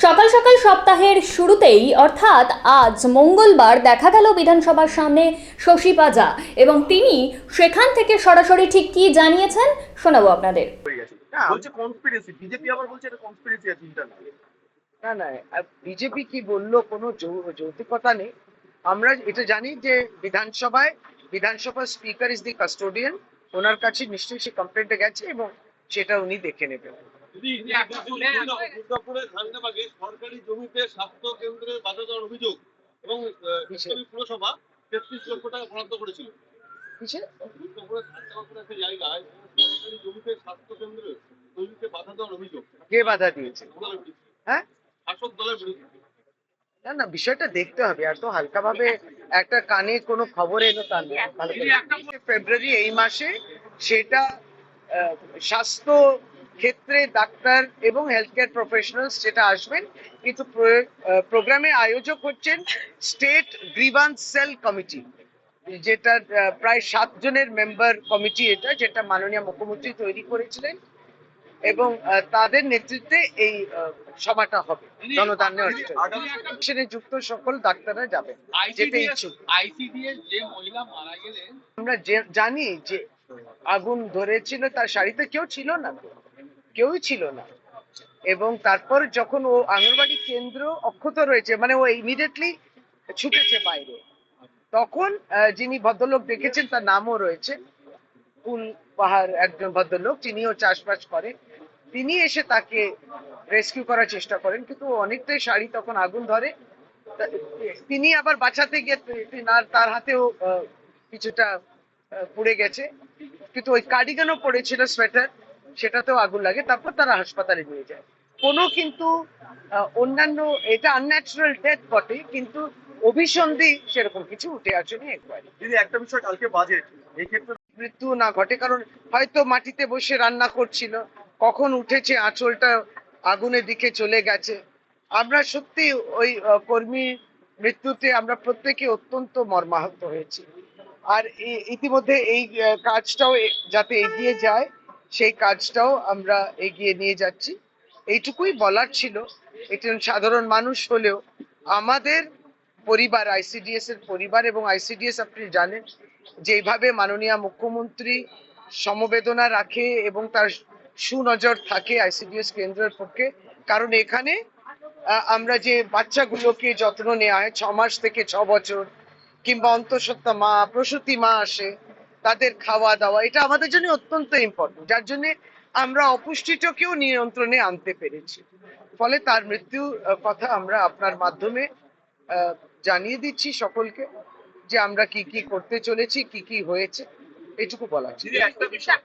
সকাল সকাল সপ্তাহের শুরুতেই অর্থাৎ আজ মঙ্গলবার দেখা গেল বিধানসভার সামনে শশী পাজা এবং তিনি সেখান থেকে সরাসরি ঠিক কি জানিয়েছেন শোনাবো আপনাদের। বলছে কনস্পিরেসি, বিজেপি আবার বলছে এটা কনস্পিরেসি আছে ইন্টারনাল। না বিজেপি কি বললো, কোনো যৌক্তিকতা নেই। আমরা এটা জানি যে বিধানসভার স্পিকার ইজ দি কাস্টোডিয়ান, ওনার কাছে নিশ্চয়ই সে কমপ্লেন্টে গেছে এবং সেটা উনি দেখে নেবেন। দুর্গাপুরের খান্ডাবাগে সরকারি জমিতে স্বাস্থ্য কেন্দ্রে বাধা দেওয়ার অভিযোগ এবং পুরসভা ৩৩ লক্ষ টাকা বরাদ্দ করেছিল। দুর্গাপুরের খান্ডাবাগের একটা জায়গায় সরকারি জমিতে স্বাস্থ্য কেন্দ্রে তৈরিতে বাধা দেওয়ার অভিযোগ। কে বাধা দিয়েছে? হ্যাঁ, শাসক দলের বিরুদ্ধে। না বিষয়টা দেখতে হবে। এত হালকা ভাবে একটা কানে কোনো খবর এলো তা নেই। ফেব্রুয়ারি এই মাসে সেটা স্বাস্থ্য ক্ষেত্রে ডাক্তার এবং হেলথ কেয়ার প্রফেশনালস যেটা আসবেন, কিন্তু প্রোগ্রামে আয়োজক হচ্ছেন স্টেট গ্রিভান্স সেল কমিটি, যেটা প্রায় 7 জনের মেম্বার কমিটি, এটা যেটা মাননীয় মুখ্যমন্ত্রী তৈরি করেছিলেন এবং তাদের নেতৃত্বে এই সভাটা হবে। জনদানে অনুষ্ঠানে যুক্ত সকল ডাক্তাররা যাবেন, যেতে ইচ্ছুক। আমরা জানি যে আগুন ধরেছিল, তার শাড়িতে কেউই ছিল না এবং তারপর যখন ও আঙ্গনবাড়ি কেন্দ্র অক্ষত রয়েছে, মানে ও ইমিডিয়েটলি ছুটেছে বাইরে, তখন যিনি ভদ্রলোক দেখেছেন তার নামও রয়েছে, ফুল পাহাড় একজন ভদ্রলোক, তিনিও চাষবাস করেন, তিনি এসে তাকে রেস্কিউ করার চেষ্টা করেন, কিন্তু অনেকটাই শাড়ি তখন আগুন ধরে। তিনি আবার বাঁচাতে গিয়ে তার হাতেও কিছুটা পুড়ে গেছে, কিন্তু ওই কার্ডিগানও পড়েছিল, সোয়েটার, সেটাতেও আগুন লাগে। তারপর তারা হাসপাতালে নিয়ে যায়। কোনো কিন্তু অন্যান্য, এটা আনন্যাচারাল ডেথ বটে, কিন্তু অভিসন্ধি সেরকম কিছু উঠে আসেনি একবার। দিদি একটা বিষয়, কালকে বাজেট, এই ক্ষেত্রে মৃত্যু না ঘটে, কারণ হয়তো মাটিতে বসে রান্না করছিল, কখন উঠেছে আঁচলটা আগুনের দিকে চলে গেছে। আমরা সত্যি ওই কর্মী মৃত্যুতে আমরা প্রত্যেকে অত্যন্ত মর্মাহত হয়েছি। আর ইতিমধ্যে এই কাজটাও যাতে এগিয়ে যায়, সেই কাজটাও আমরা এগিয়ে নিয়ে যাচ্ছি। এইটুকুই বলার ছিল। একজন সাধারণ মানুষ হলেও আমাদের পরিবার, আইসিডিএস এর পরিবার, এবং আইসিডিএস আপনি জানেন যেভাবে মাননীয় মুখ্যমন্ত্রী সমবেদনা রাখে এবং তার সুনজর থাকে আইসিডিএস কেন্দ্রের পক্ষে, কারণ এখানে আমরা যে বাচ্চাগুলোকে যত্ন নেওয়া হয় 6 মাস থেকে 6 বছর, কিংবা অন্তঃসত্ত্বা মা, প্রসূতি মা আসে, তাদের খাওয়া দাওয়া, এটা আমাদের জন্য অত্যন্ত ইম্পর্টেন্ট, যার জন্য আমরা অপুষ্টিটাকেও নিয়ন্ত্রণে আনতে পেরেছি। ফলে তার মৃত্যুর কথা আমরা আপনার মাধ্যমে জানিয়ে দিচ্ছি সকলকে, যে আমরা কি কি করতে চলেছি, কি কি হয়েছে, এটুকু বলা। দিদি একটা বিষয়